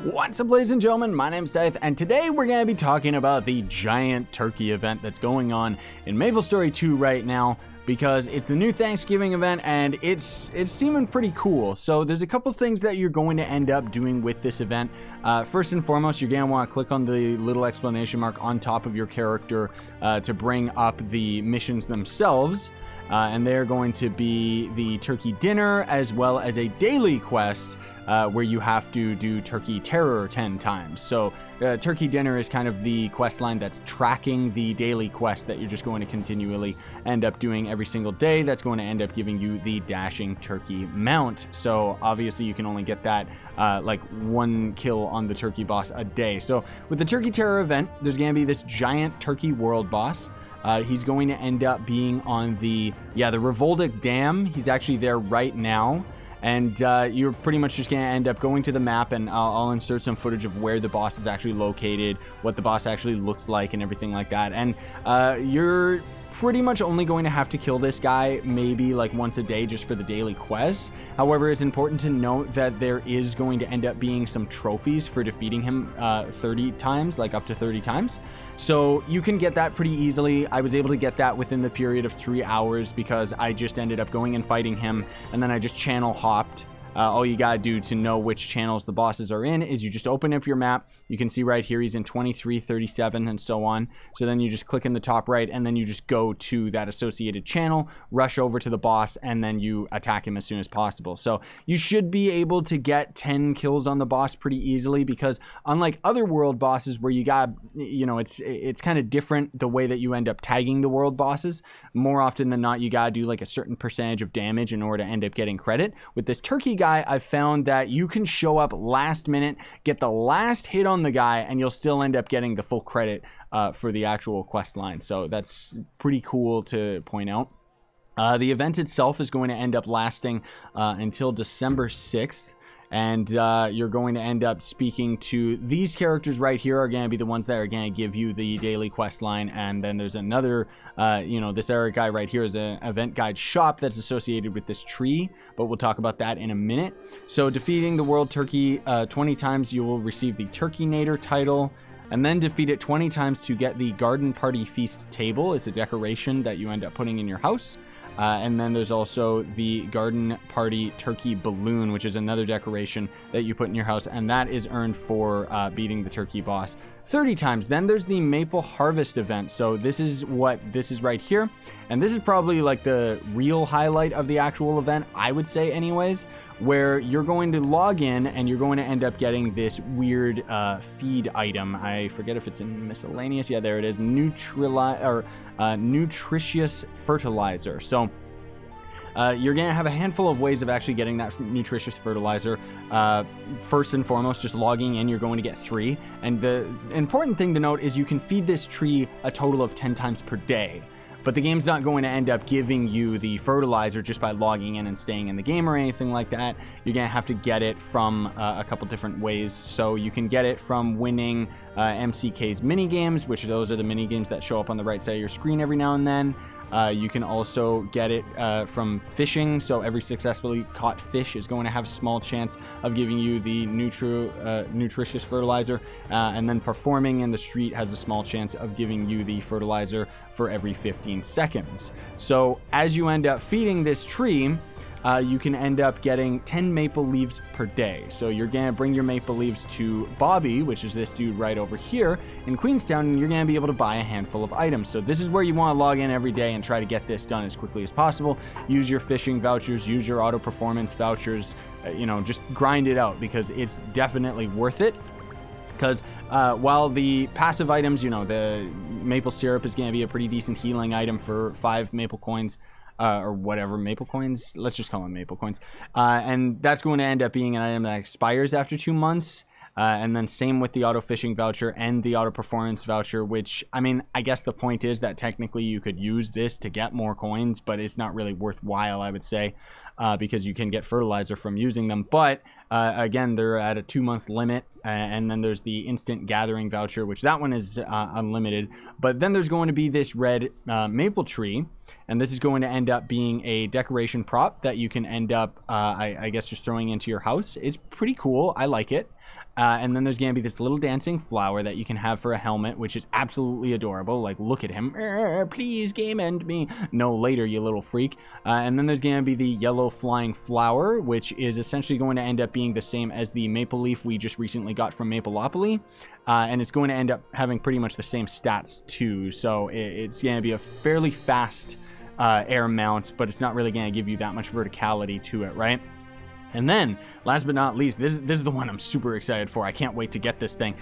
What's up, ladies and gentlemen? My name's Scythe, and today we're going to be talking about the giant turkey event that's going on in MapleStory 2 right now, because it's the new Thanksgiving event and it's seeming pretty cool. So there's a couple things that you're going to end up doing with this event. First and foremost, you're going to want to click on the little exclamation mark on top of your character to bring up the missions themselves. And they're going to be the turkey dinner as well as a daily quest where you have to do turkey terror 10 times. So turkey dinner is kind of the quest line that's tracking the daily quest that you're just going to continually end up doing every single day. That's going to end up giving you the dashing turkey mount. So obviously you can only get that like one kill on the turkey boss a day. So with the turkey terror event, there's going to be this giant turkey world boss. He's going to end up being on the Revoldic Dam. He's actually there right now. And you're pretty much just going to end up going to the map, and I'll insert some footage of where the boss is actually located, what the boss actually looks like, and everything like that. And you're pretty much only going to have to kill this guy maybe like once a day just for the daily quests. However, it's important to note that there is going to end up being some trophies for defeating him 30 times, like up to 30 times. So you can get that pretty easily. I was able to get that within the period of 3 hours because I just ended up going and fighting him, and then I just channel hopped. All you gotta do to know which channels the bosses are in is you just open up your map. You can see right here he's in 23, 37, and so on. So then you just click in the top right, and then you just go to that associated channel, rush over to the boss, and then you attack him as soon as possible. So you should be able to get 10 kills on the boss pretty easily, because unlike other world bosses where you got, you know, it's kind of different the way that you end up tagging the world bosses. More often than not, you gotta do like a certain percentage of damage in order to end up getting credit. With this turkey guy, I found that you can show up last minute, get the last hit on the guy, and you'll still end up getting the full credit for the actual quest line. So that's pretty cool to point out. The event itself is going to end up lasting until December 6th. And you're going to end up speaking to these characters right here are going to be the ones that are going to give you the daily quest line. And then there's another, this Eric guy right here is an event guide shop that's associated with this tree. But we'll talk about that in a minute. So defeating the world turkey 20 times, you will receive the Turkeynator title. And then defeat it 20 times to get the Garden Party Feast table. It's a decoration that you end up putting in your house. And then there's also the Garden Party Turkey Balloon, which is another decoration that you put in your house, and that is earned for beating the turkey boss 30 times. Then there's the Maple Harvest event. So this is what this is right here, and this is probably like the real highlight of the actual event, I would say anyways, where you're going to log in and you're going to end up getting this weird feed item. I forget if it's in miscellaneous. Yeah, there it is. Nutritious Fertilizer. So you're going to have a handful of ways of actually getting that nutritious fertilizer. First and foremost, just logging in, you're going to get 3. And the important thing to note is you can feed this tree a total of 10 times per day. But the game's not going to end up giving you the fertilizer just by logging in and staying in the game or anything like that. You're going to have to get it from a couple different ways. So you can get it from winning MCK's minigames, which those are the minigames that show up on the right side of your screen every now and then. You can also get it from fishing. So every successfully caught fish is going to have a small chance of giving you the nutritious fertilizer. And then performing in the street has a small chance of giving you the fertilizer for every 15 seconds. So as you end up feeding this tree, you can end up getting 10 maple leaves per day. So you're going to bring your maple leaves to Bobby, which is this dude right over here in Queenstown, and you're going to be able to buy a handful of items. So this is where you want to log in every day and try to get this done as quickly as possible. Use your fishing vouchers, use your auto performance vouchers, just grind it out, because it's definitely worth it. Because while the passive items, the maple syrup is going to be a pretty decent healing item for 5 maple coins, or whatever, maple coins, let's just call them maple coins, and that's going to end up being an item that expires after 2 months. And then same with the auto fishing voucher and the auto performance voucher, which, I mean, I guess the point is that technically you could use this to get more coins, but it's not really worthwhile, I would say, because you can get fertilizer from using them. But again, they're at a 2-month limit. And then there's the instant gathering voucher, which that one is unlimited. But then there's going to be this red maple tree, and this is going to end up being a decoration prop that you can end up, I guess, just throwing into your house. It's pretty cool. I like it. And then there's going to be this little dancing flower that you can have for a helmet, which is absolutely adorable. Like, look at him. Please game end me. No, later, you little freak. And then there's going to be the yellow flying flower, which is essentially going to end up being the same as the maple leaf we just recently got from Mapleopoly. And it's going to end up having pretty much the same stats too. So it's going to be a fairly fast air mount, but it's not really going to give you that much verticality to it, right? And then, last but not least, this is the one I'm super excited for. I can't wait to get this thing.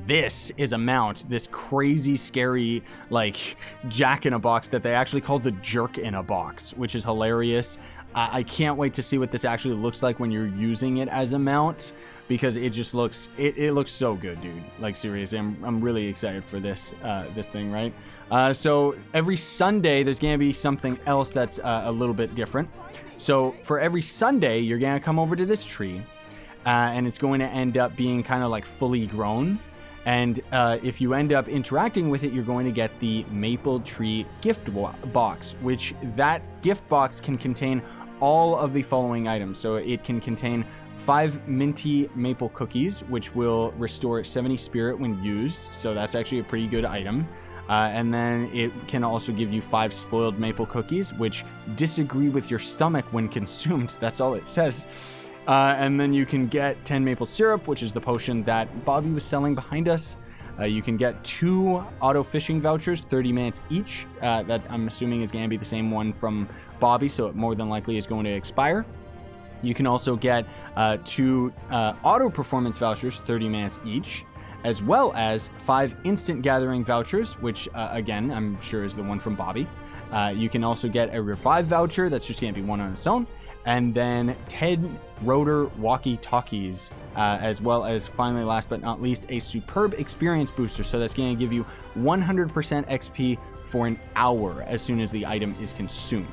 This is a mount, this crazy, scary, like, jack-in-a-box that they actually call the jerk-in-a-box, which is hilarious. I can't wait to see what this actually looks like when you're using it as a mount, because it just looks, it looks so good, dude. Like, seriously, I'm really excited for this, this thing, right? So every Sunday, there's going to be something else that's a little bit different. So for every Sunday, you're going to come over to this tree, and it's going to end up being kind of like fully grown. And if you end up interacting with it, you're going to get the Maple Tree gift box, which that gift box can contain all of the following items. So it can contain 5 minty maple cookies, which will restore 70 spirit when used. So that's actually a pretty good item. And then it can also give you 5 spoiled maple cookies, which disagree with your stomach when consumed. That's all it says. And then you can get 10 maple syrup, which is the potion that Bobby was selling behind us. You can get 2 auto fishing vouchers, 30 minutes each. That I'm assuming is going to be the same one from Bobby, so it more than likely is going to expire. You can also get 2 auto performance vouchers, 30 minutes each, as well as 5 instant gathering vouchers, which again, I'm sure is the one from Bobby. You can also get a revive voucher, that's just going to be one on its own, and then 10 rotor walkie-talkies, as well as, finally, last but not least, a superb experience booster. So that's going to give you 100% XP for an hour as soon as the item is consumed.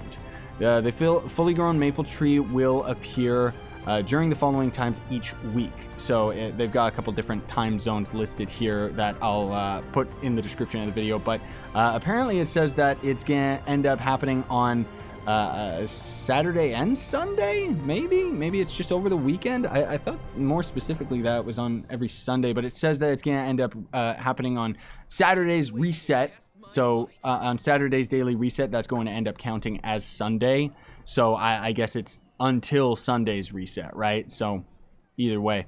The fully grown maple tree will appear during the following times each week. So they've got a couple different time zones listed here that I'll put in the description of the video. But apparently it says that it's going to end up happening on Saturday and Sunday, maybe it's just over the weekend. I thought more specifically that it was on every Sunday, but it says that it's going to end up happening on Saturday's reset. So on Saturday's daily reset, that's going to end up counting as Sunday. So I guess it's until Sunday's reset, right? So either way.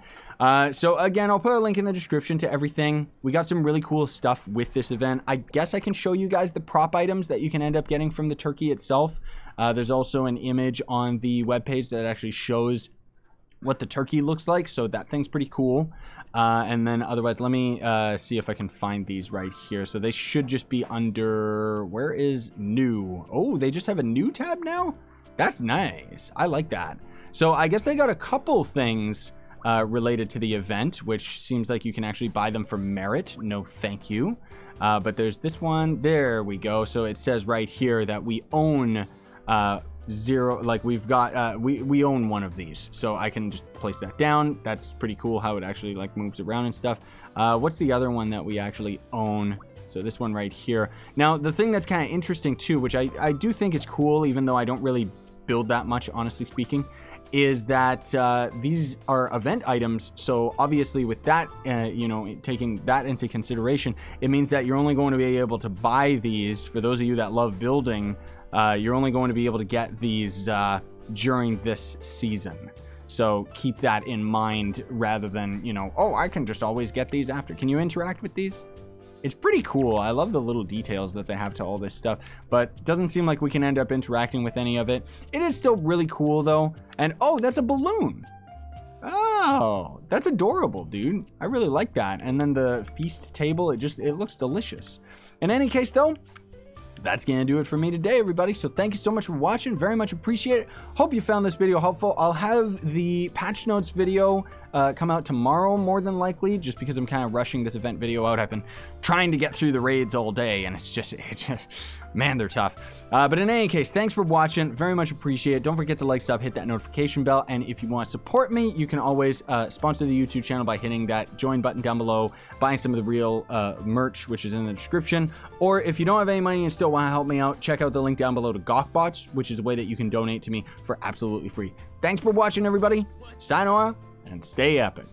So again, I'll put a link in the description to everything. We got some really cool stuff with this event. I guess I can show you guys the prop items that you can end up getting from the turkey itself. There's also an image on the webpage that actually shows what the turkey looks like. So that thing's pretty cool. And then otherwise, let me see if I can find these right here. So they should just be under, where is new? Oh, they just have a new tab now? That's nice. I like that. So I guess they got a couple things related to the event, which seems like you can actually buy them for merit. No, thank you. But there's this one. There we go. So it says right here that we own 0, like we've got we own one of these, so I can just place that down. That's pretty cool how it actually like moves around and stuff. What's the other one that we actually own? So this one right here. Now the thing that's kind of interesting too, which I do think is cool, even though I don't really build that much, honestly speaking, is that these are event items. So obviously with that, you know, taking that into consideration, it means that you're only going to be able to buy these, for those of you that love building, you're only going to be able to get these during this season. So keep that in mind rather than, you know, oh, I can just always get these after. Can you interact with these? It's pretty cool. I love the little details that they have to all this stuff, but it doesn't seem like we can end up interacting with any of it. It is still really cool though. And oh, that's a balloon. Oh, that's adorable, dude. I really like that. And then the feast table, it looks delicious. In any case though, that's gonna do it for me today, everybody. So thank you so much for watching. Very much appreciate it. Hope you found this video helpful. I'll have the patch notes video come out tomorrow, more than likely, just because I'm kind of rushing this event video out. I've been trying to get through the raids all day, and it's just man, they're tough. But in any case, thanks for watching. Very much appreciate it. Don't forget to like, sub, hit that notification bell. And if you want to support me, you can always sponsor the YouTube channel by hitting that join button down below, buying some of the real merch, which is in the description. Or if you don't have any money and still want to help me out, check out the link down below to Gawkbots, which is a way that you can donate to me for absolutely free. Thanks for watching, everybody. Sayonara, and stay epic.